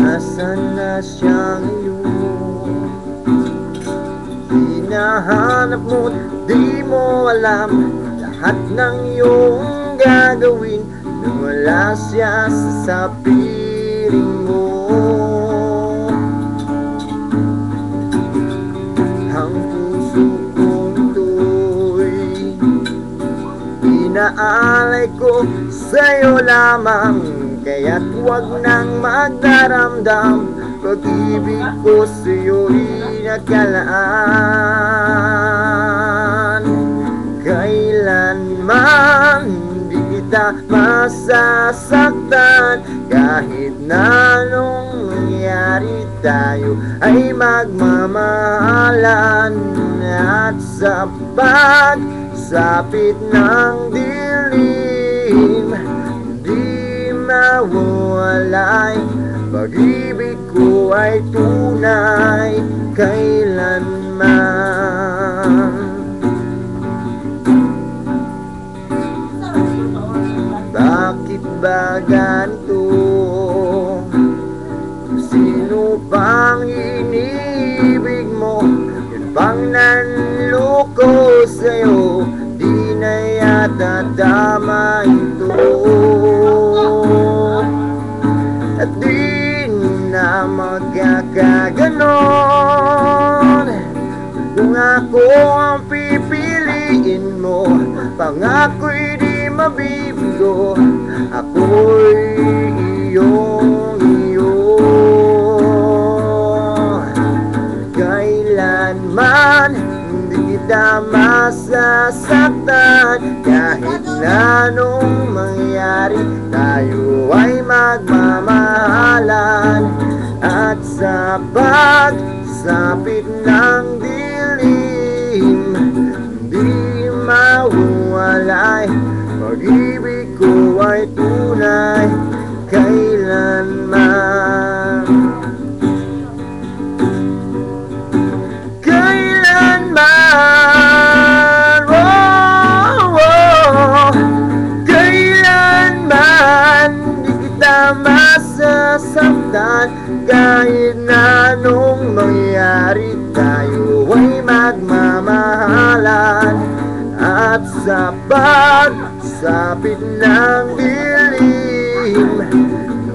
Nasaan na siya ngayon? Hinahanap mo, di mo alam lahat ng iyong gagawin nang wala siya sa piling mo. Ang puso kong ito'y inaalay ko sa'yo lamang, kaya't huwag nang magdaramdam. Pag-ibig ko sa'yo'y nagkalaan. Kailanman di kita masasaktan, kahit na anong mangyari tayo ay magmamahalan. At sa pagsapit ng dilim, di mawawalay, pag-ibig ko ay tunay kailanman. Bakit ba ganito? Sino pang inibig mo? Yun bang nanloko sa'yo? Di na yata tama ito. At di na magkakaganon kung ako ang pipiliin mo. Pangako'y di mabibigo, ako'y iyong-iyo. Kailanman hindi kita masasaktan, kahit na anong mangyari tayo ay magmamahalan. At sa pagsapit ng dilim, di mawawalay, pag-ibig ko ay tunay kailanman. Kailanman, oh, oh, kailanman di kita masasaktan, kahit na anong mangyari tayo ay magmamahalan. At sa pagsapit ng dilim,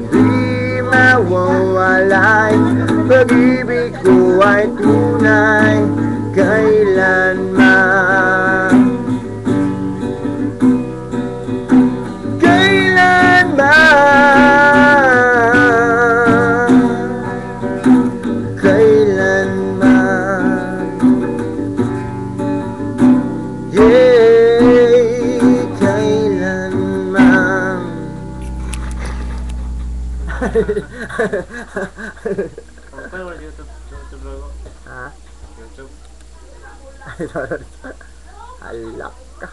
di mawawalay, pag-ibig ko ay tunay kailanman. Kailanman, kailanman, yeah, kailanman. Apa yang YouTube logo? Ha? YouTube. Alak ka.